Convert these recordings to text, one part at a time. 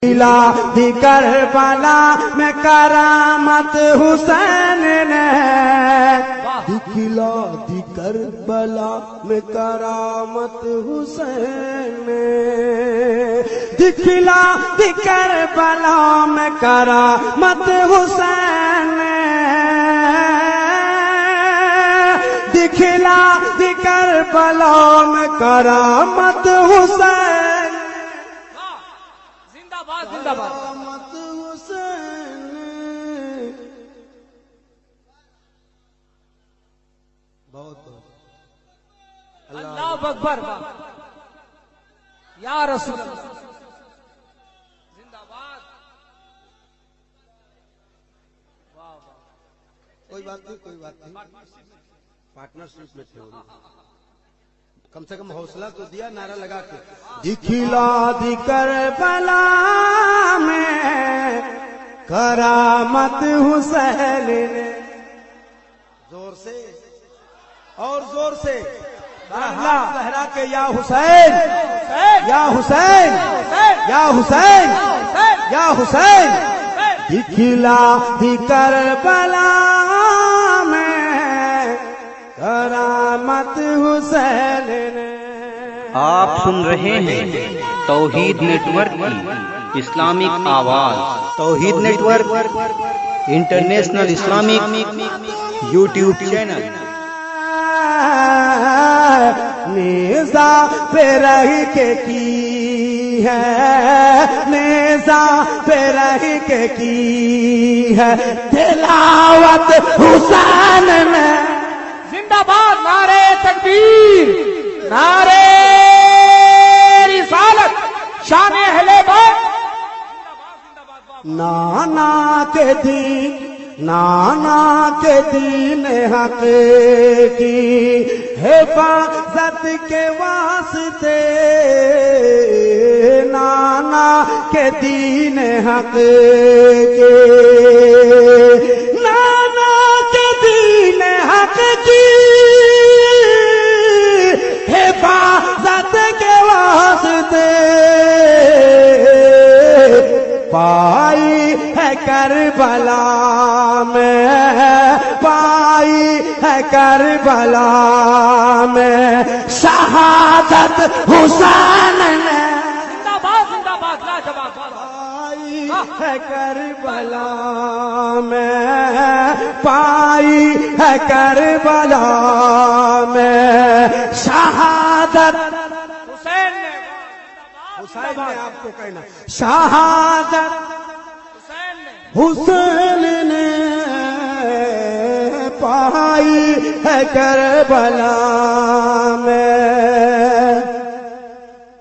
دی کربلا میں کرامت حسین نے، دکھلا دی کربلا میں کرامت حسین نے، دکھلا دی کربلا میں کرامت حسین نے، دکھلا دی کربلا میں کرامت حسین، کرامت حسین۔ بہت اللہ اکبر یا رسول اللہ، زندہ باد۔ کوئی بات نہیں، کوئی بات نہیں، پارٹنرشپ میں تھے، کم سے کم حوصلہ تو دیا نعرہ لگا کے۔ دکھلا دی کربلا میں کرامت حسین نے، زور سے اور زور سے لہرا کے، یا حسین یا حسین یا حسین یا حسین، دکھلا دی کربلا میں کرامت حسین نے۔ آپ سن رہے ہیں توحید نیٹ ورک کی اسلامک آواز۔ Tawheed network international Islamic YouTube channel. نیزا پہ رہ کے کی ہے، نیزا پہ رہ کے کی ہے تلاوت حسین نے۔ زندہ باد، نعرے تکبیر، نعرے رسالت، شان اہل بیت۔ نانا کے دین، نانا کے دین حق کی حفاظت کے واسطے، نانا کے دین حق کے، نانا کے دین حق کی حفاظت کے واسطے، پائی ہے کربلا میں، پائی ہے کربلا میں شہادت حسین نے۔ زندہ باد، لاجواب۔ پائی ہے کربلا میں، پائی ہے کربلا میں شہادت حسین نے، حسین نے آپ کو کہنا، شہادت حسین نے، حسین نے پائی ہے کربلا میں۔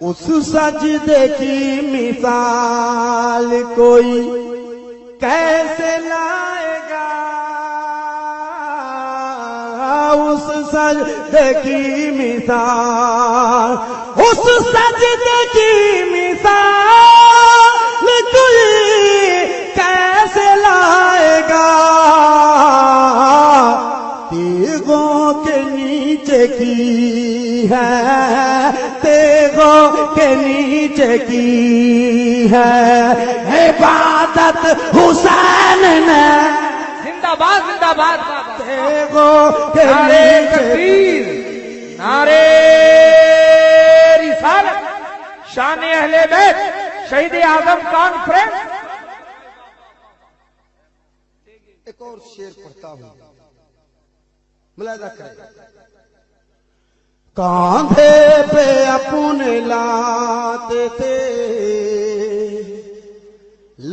اس سجدے کی مثال کوئی کیسے لائے گا، اس سجدے کی مثال، اس سجدے کی مثال کوئی کیسے لائے گا، تیغوں کے نیچے کی ہے، تیغوں کے نیچے کی ہے عبادت حسین نے۔ زندہ باد، زندہ باد۔ تیغوں کے نعرے نیچے تکبیر، نعرے رسالت، شان اہل بیت، شہید اعظم کانفرنس۔ ایک اور شعر پڑھتا ہوں، ملاحظہ کریں۔ کاندھے پہ اپنے لاتے تھے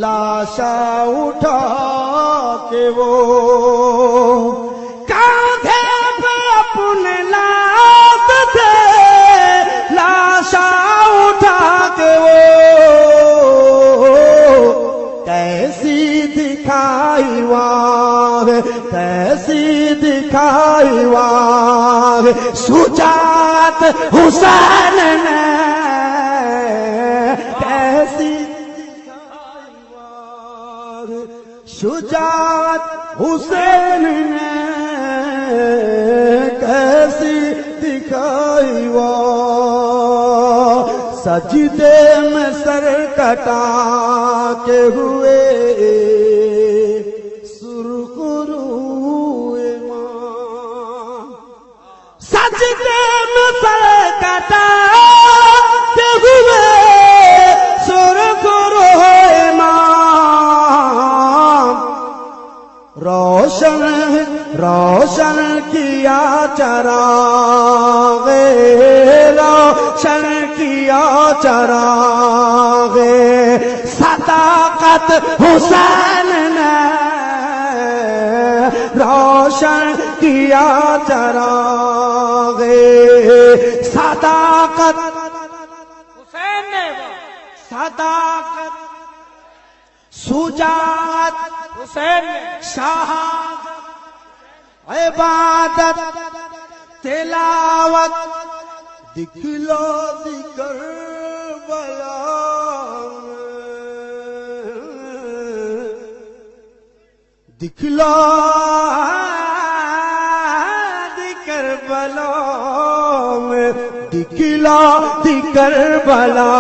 لاشا اٹھا کے، وہ کاندھے پہ اپنے لاتے تھے لاشا اٹھا کے، وہ کیسی دکھائی واہ، کیسی دکھائی واہ شجاعت حسین نے، کیسی دکھائی واہ شجاعت حسین نے، کیسی دکھائی واہ سجدے میں سر کٹا کے ہوئے سرخ روئے ماں، سجدے میں سر کٹا کے ہوئے سرخ روئے ماں، روشن روشن کیا چراغ، روشن کیا چراغ صداقت حسین نے، روشن کیا چراغ صداقت حسین نے، صداقت شجاعت حسین نے، شہادت عبادت تلاوت دکھلا ذکر بلا دکھلا ذکر بلا میں، دکھلا ذکر بلا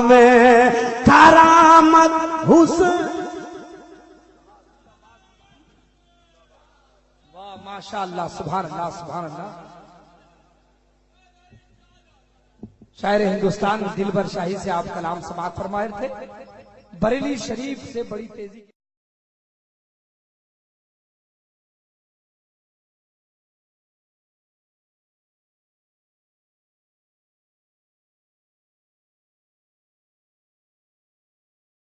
میں کرامت حسین۔ ماشاء اللہ، سبحان اللہ، سبحان اللہ۔ شاعر ہندوستان دلبر شاہی سے آپ کلام سماعت فرمائے تھے، بریلی شریف سے بڑی تیزی